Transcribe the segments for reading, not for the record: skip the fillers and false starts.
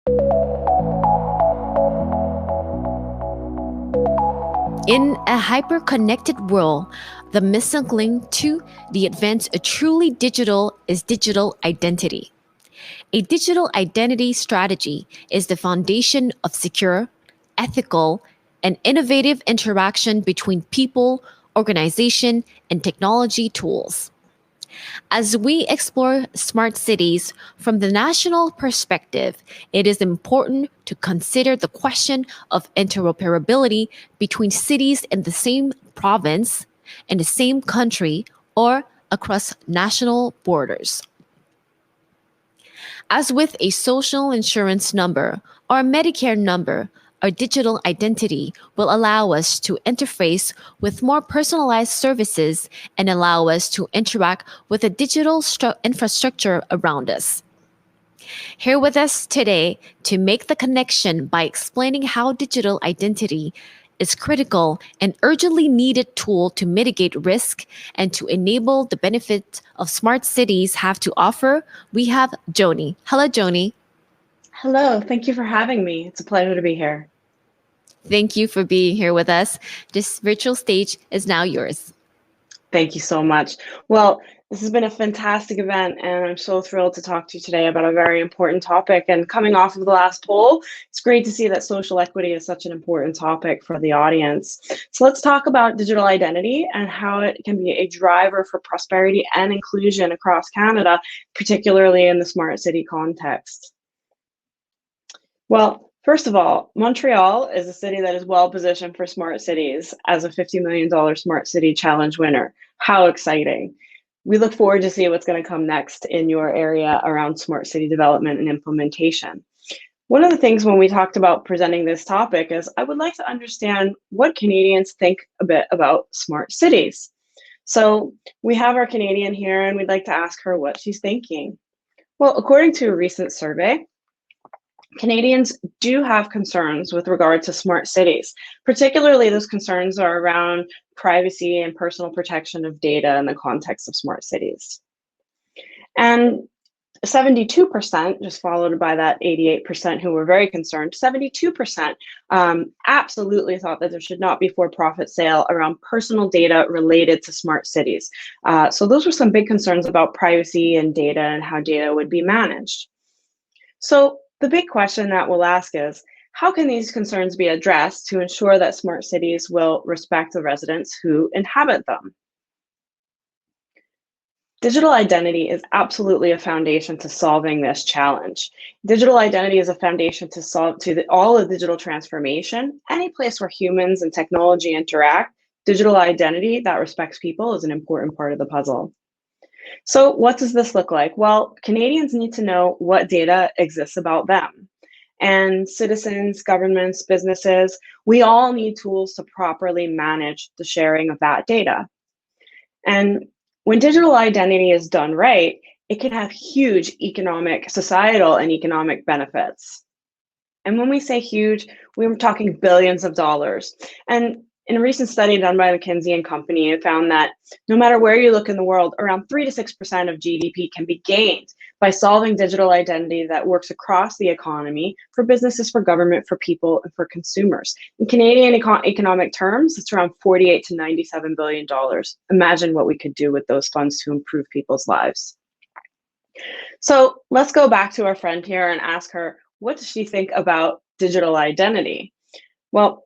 In a hyper-connected world, the missing link to the advance of truly digital is digital identity. A digital identity strategy is the foundation of secure, ethical, and innovative interaction between people, organization, and technology tools. As we explore smart cities from the national perspective, it is important to consider the question of interoperability between cities in the same province, in the same country, or across national borders. As with a social insurance number or a Medicare number, our digital identity will allow us to interface with more personalized services and allow us to interact with the digital infrastructure around us. Here with us today to make the connection by explaining how digital identity is critical and urgently needed tool to mitigate risk and to enable the benefit of smart cities have to offer, we have Joni. Hello, Joni. Hello, thank you for having me. It's a pleasure to be here. Thank you for being here with us. This virtual stage is now yours. Thank you so much. Well, this has been a fantastic event, and I'm so thrilled to talk to you today about a very important topic. And coming off of the last poll, it's great to see that social equity is such an important topic for the audience. So let's talk about digital identity and how it can be a driver for prosperity and inclusion across Canada, particularly in the smart city context. Well, first of all, Montreal is a city that is well positioned for smart cities as a $50 million Smart City Challenge winner. How exciting. We look forward to see what's going to come next in your area around smart city development and implementation. One of the things when we talked about presenting this topic is I would like to understand what Canadians think a bit about smart cities. So we have our Canadian here and we'd like to ask her what she's thinking. Well, according to a recent survey, Canadians do have concerns with regard to smart cities. Particularly, those concerns are around privacy and personal protection of data in the context of smart cities. And 72%, just followed by that 88% who were very concerned, 72% absolutely thought that there should not be for-profit sale around personal data related to smart cities. So those were some big concerns about privacy and data and how data would be managed. So the big question that we'll ask is, how can these concerns be addressed to ensure that smart cities will respect the residents who inhabit them? Digital identity is absolutely a foundation to solving this challenge. Digital identity is a foundation to solve all of digital transformation. Any place where humans and technology interact, digital identity that respects people is an important part of the puzzle. So what does this look like? Well, Canadians need to know what data exists about them. And citizens, governments, businesses, we all need tools to properly manage the sharing of that data. And when digital identity is done right, it can have huge economic, societal, and economic benefits. And when we say huge, we're talking billions of dollars. And in a recent study done by McKinsey and Company, it found that no matter where you look in the world, around 3 to 6% of GDP can be gained by solving digital identity that works across the economy for businesses, for government, for people, and for consumers. In Canadian economic terms, it's around $48 to $97 billion. Imagine what we could do with those funds to improve people's lives. So let's go back to our friend here and ask her, what does she think about digital identity? Well,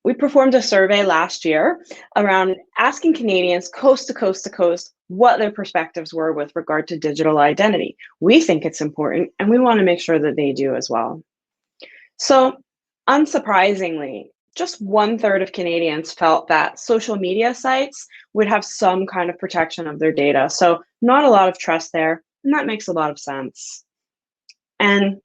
we performed a survey last year around asking Canadians coast to coast to coast what their perspectives were with regard to digital identity. We think it's important and we want to make sure that they do as well. So unsurprisingly, just 1/3 of Canadians felt that social media sites would have some kind of protection of their data. So not a lot of trust there, and that makes a lot of sense. And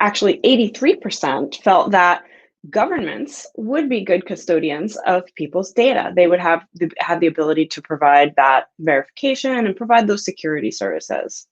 actually 83% felt that governments would be good custodians of people's data. They would have the ability to provide that verification and provide those security services.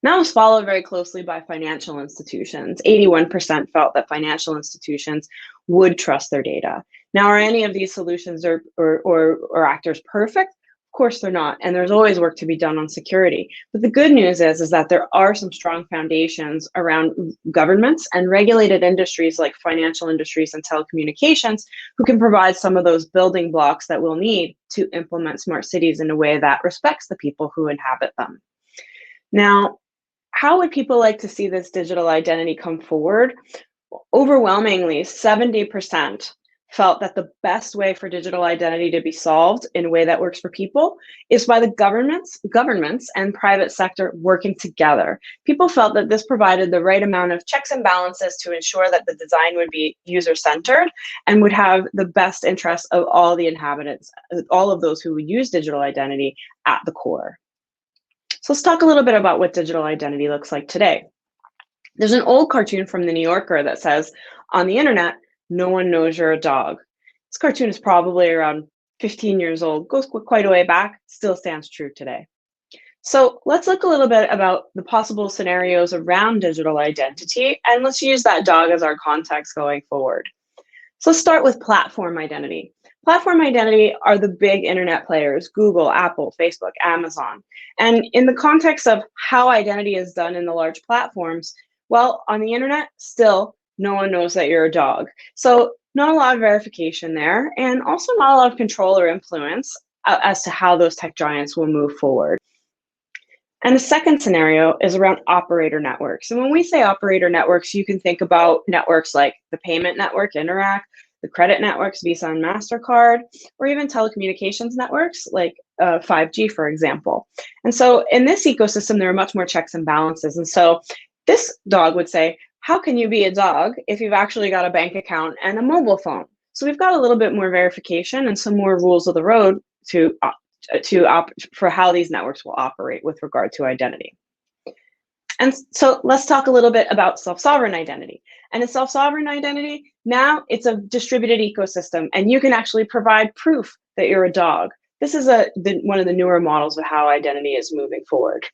That was followed very closely by financial institutions. 81% felt that financial institutions would trust their data. Now, are any of these solutions or actors perfect? Of course they're not, and there's always work to be done on security. But the good news is that there are some strong foundations around governments and regulated industries like financial industries and telecommunications who can provide some of those building blocks that we'll need to implement smart cities in a way that respects the people who inhabit them. Now, how would people like to see this digital identity come forward? Overwhelmingly, 70% felt that the best way for digital identity to be solved in a way that works for people is by the governments and private sector working together. People felt that this provided the right amount of checks and balances to ensure that the design would be user-centered and would have the best interests of all the inhabitants, all of those who would use digital identity at the core. So let's talk a little bit about what digital identity looks like today. There's an old cartoon from the New Yorker that says, on the internet, no one knows you're a dog. This cartoon is probably around 15 years old, goes quite a way back, still stands true today. So let's look a little bit about the possible scenarios around digital identity, and let's use that dog as our context going forward. So let's start with platform identity. Platform identity are the big internet players, Google, Apple, Facebook, Amazon. And in the context of how identity is done in the large platforms, well, on the internet, still, no one knows that you're a dog. So not a lot of verification there, and also not a lot of control or influence as to how those tech giants will move forward. And the second scenario is around operator networks. And when we say operator networks, you can think about networks like the payment network, Interac, the credit networks, Visa and MasterCard, or even telecommunications networks like 5G, for example. And so in this ecosystem, there are much more checks and balances. And so this dog would say, how can you be a dog if you've actually got a bank account and a mobile phone? So we've got a little bit more verification and some more rules of the road for how these networks will operate with regard to identity. And so let's talk a little bit about self-sovereign identity. And in self-sovereign identity, now it's a distributed ecosystem, and you can actually provide proof that you're a dog. This is one of the newer models of how identity is moving forward.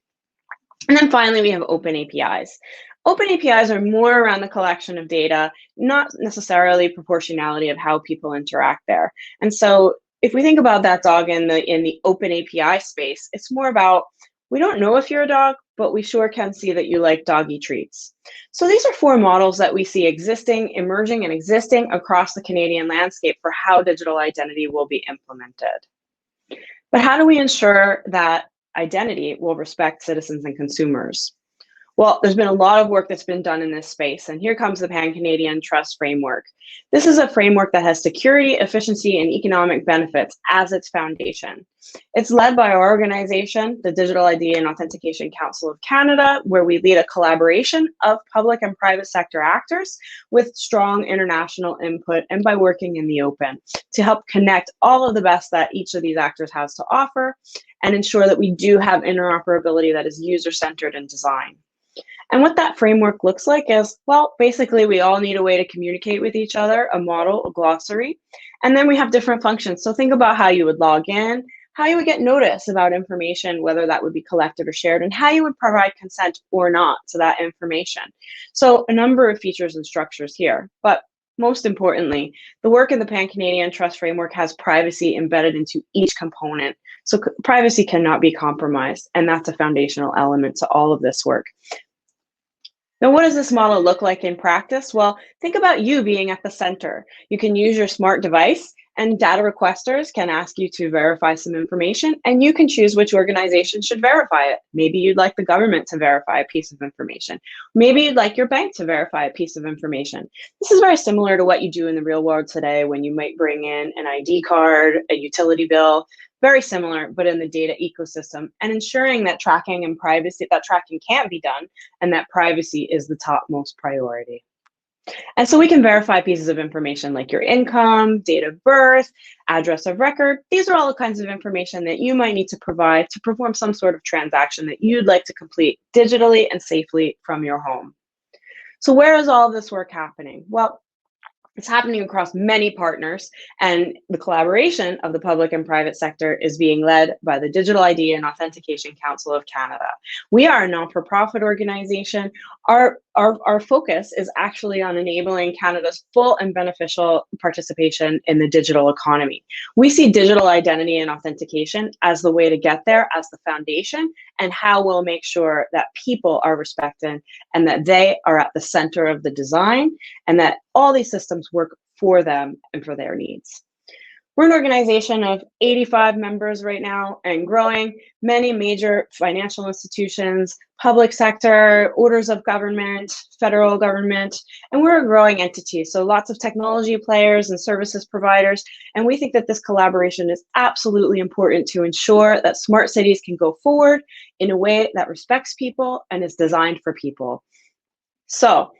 And then finally, we have open APIs. Open APIs are more around the collection of data, not necessarily proportionality of how people interact there. And so if we think about that dog in the open API space, it's more about, we don't know if you're a dog, but we sure can see that you like doggy treats. So these are four models that we see emerging and existing across the Canadian landscape for how digital identity will be implemented. But how do we ensure that identity will respect citizens and consumers? Well, there's been a lot of work that's been done in this space, and here comes the PanCanadian Trust Framework. This is a framework that has security, efficiency, and economic benefits as its foundation. It's led by our organization, the Digital ID and Authentication Council of Canada, where we lead a collaboration of public and private sector actors with strong international input and by working in the open to help connect all of the best that each of these actors has to offer and ensure that we do have interoperability that is user-centered in design. And what that framework looks like is, well, basically we all need a way to communicate with each other, a model, a glossary, and then we have different functions. So think about how you would log in, how you would get notice about information, whether that would be collected or shared, and how you would provide consent or not to that information. So a number of features and structures here, but most importantly, the work in the PanCanadian Trust Framework has privacy embedded into each component. So privacy cannot be compromised, and that's a foundational element to all of this work. Now, what does this model look like in practice? Well, think about you being at the center. You can use your smart device, and data requesters can ask you to verify some information, and you can choose which organization should verify it. Maybe you'd like the government to verify a piece of information. Maybe you'd like your bank to verify a piece of information. This is very similar to what you do in the real world today when you might bring in an ID card, a utility bill. Very similar, but in the data ecosystem, and ensuring that tracking and privacy, that tracking can't be done, and that privacy is the topmost priority. And so we can verify pieces of information like your income, date of birth, address of record. These are all the kinds of information that you might need to provide to perform some sort of transaction that you'd like to complete digitally and safely from your home. So where is all of this work happening? Well, it's happening across many partners, and the collaboration of the public and private sector is being led by the Digital ID and Authentication Council of Canada. We are a non-for-profit organization. Our our focus is actually on enabling Canada's full and beneficial participation in the digital economy. We see digital identity and authentication as the way to get there, as the foundation, and how we'll make sure that people are respected and that they are at the center of the design and that all these systems work for them and for their needs. We're an organization of 85 members right now and growing, many major financial institutions, public sector, orders of government, federal government, and we're a growing entity. So lots of technology players and services providers. And we think that this collaboration is absolutely important to ensure that smart cities can go forward in a way that respects people and is designed for people. So,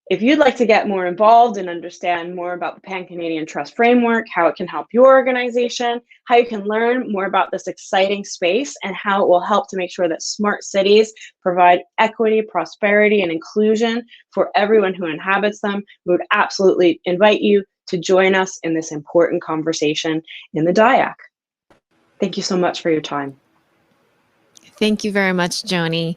if you'd like to get more involved and understand more about the Pan-Canadian Trust Framework, how it can help your organization, how you can learn more about this exciting space, and how it will help to make sure that smart cities provide equity, prosperity, and inclusion for everyone who inhabits them, we would absolutely invite you to join us in this important conversation in the DIACC. Thank you so much for your time. Thank you very much, Joni.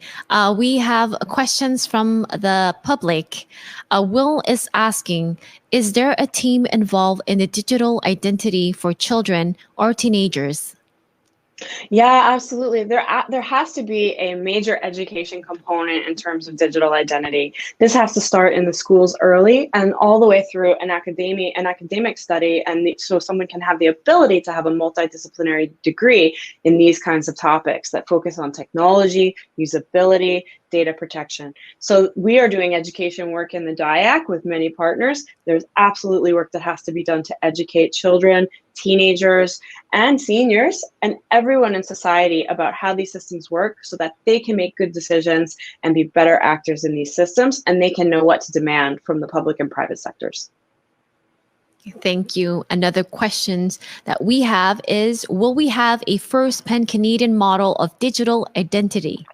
We have questions from the public. Will is asking, is there a team involved in the digital identity for children or teenagers? Yeah, absolutely. There has to be a major education component in terms of digital identity. This has to start in the schools early and all the way through an academic study, and so someone can have the ability to have a multidisciplinary degree in these kinds of topics that focus on technology, usability, data protection. So we are doing education work in the DIACC with many partners. There's absolutely work that has to be done to educate children, teenagers, and seniors, and everyone in society about how these systems work so that they can make good decisions and be better actors in these systems, and they can know what to demand from the public and private sectors. Thank you. Another question that we have is, will we have a first Pan-Canadian model of digital identity?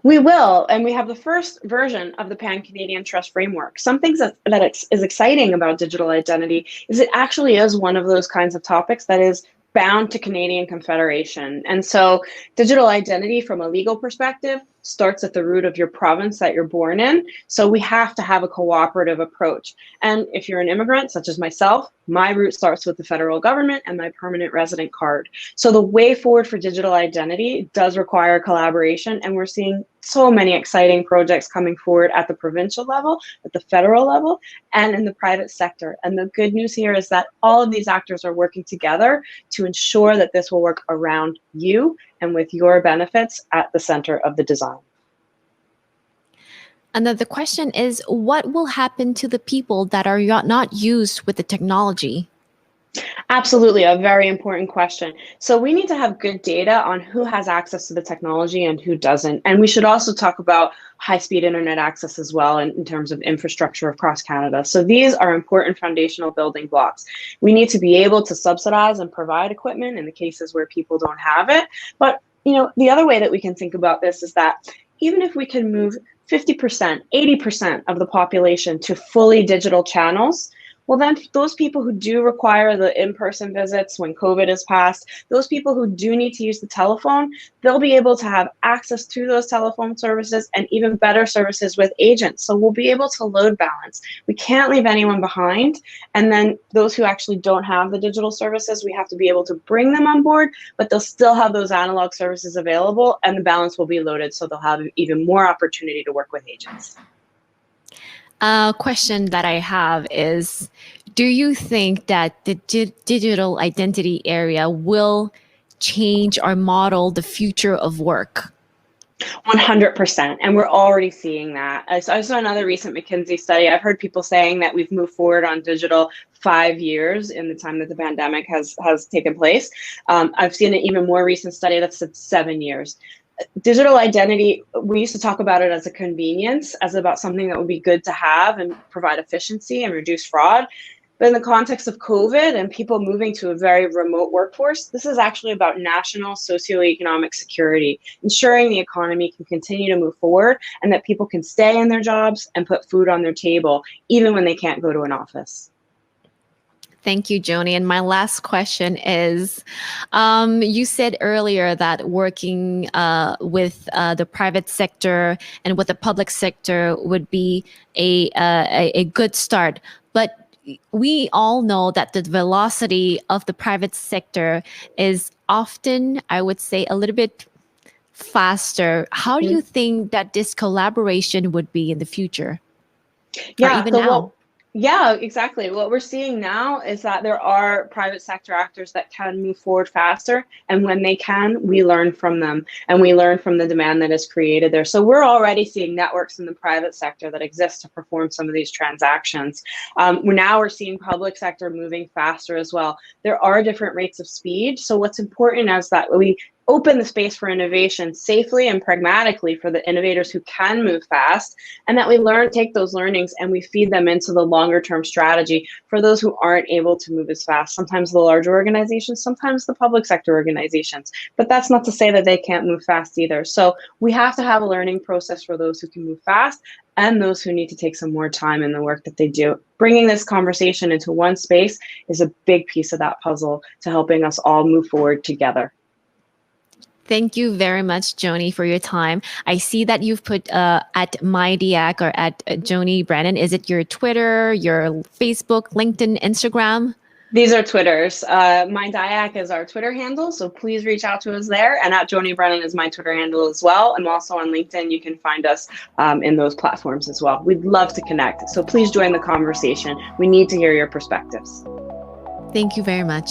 We will, and we have the first version of the Pan-Canadian Trust Framework. Some things that is exciting about digital identity is it actually is one of those kinds of topics that is bound to Canadian Confederation. And so digital identity from a legal perspective starts at the root of your province that you're born in. So we have to have a cooperative approach. And if you're an immigrant, such as myself, my route starts with the federal government and my permanent resident card. So the way forward for digital identity does require collaboration, and we're seeing so many exciting projects coming forward at the provincial level, at the federal level, and in the private sector. And the good news here is that all of these actors are working together to ensure that this will work around you and with your benefits at the center of the design. Another question is, what will happen to the people that are not used with the technology? Absolutely, a very important question. So we need to have good data on who has access to the technology and who doesn't. And we should also talk about high-speed internet access as well in terms of infrastructure across Canada. So these are important foundational building blocks. We need to be able to subsidize and provide equipment in the cases where people don't have it. But the other way that we can think about this is that even if we can move 50%, 80% of the population to fully digital channels, well, then those people who do require the in-person visits when COVID is passed, those people who do need to use the telephone, they'll be able to have access to those telephone services and even better services with agents. So we'll be able to load balance. We can't leave anyone behind. And then those who actually don't have the digital services, we have to be able to bring them on board, but they'll still have those analog services available, and the balance will be loaded, so they'll have even more opportunity to work with agents. A question that I have is, do you think that the digital identity area will change or model the future of work? 100%, and we're already seeing that. I saw another recent McKinsey study. I've heard people saying that we've moved forward on digital 5 years in the time that the pandemic has taken place. I've seen an even more recent study that said 7 years. Digital identity, we used to talk about it as a convenience, as about something that would be good to have and provide efficiency and reduce fraud. But in the context of COVID and people moving to a very remote workforce, this is actually about national socioeconomic security, ensuring the economy can continue to move forward and that people can stay in their jobs and put food on their table, even when they can't go to an office. Thank you, Joni. And my last question is, you said earlier that working with the private sector and with the public sector would be a good start. But we all know that the velocity of the private sector is often, I would say, a little bit faster. How do you think that this collaboration would be in the future, or Yeah, even so now? yeah, exactly. What we're seeing now is that there are private sector actors that can move forward faster. And when they can, we learn from them and we learn from the demand that is created there. So we're already seeing networks in the private sector that exist to perform some of these transactions. We're seeing public sector moving faster as well. There are different rates of speed. So what's important is that we open the space for innovation safely and pragmatically for the innovators who can move fast, and that we take those learnings and we feed them into the longer term strategy for those who aren't able to move as fast. Sometimes the larger organizations, sometimes the public sector organizations, but that's not to say that they can't move fast either. So we have to have a learning process for those who can move fast and those who need to take some more time in the work that they do. Bringing this conversation into one space is a big piece of that puzzle to helping us all move forward together. Thank you very much, Joni, for your time. I see that you've put at my DIACC or at Joni Brennan. Is it your Twitter, your Facebook, LinkedIn, Instagram? These are Twitters. My DIACC is our Twitter handle, so please reach out to us there. And at Joni Brennan is my Twitter handle as well. I'm also on LinkedIn. You can find us in those platforms as well. We'd love to connect. So please join the conversation. We need to hear your perspectives. Thank you very much.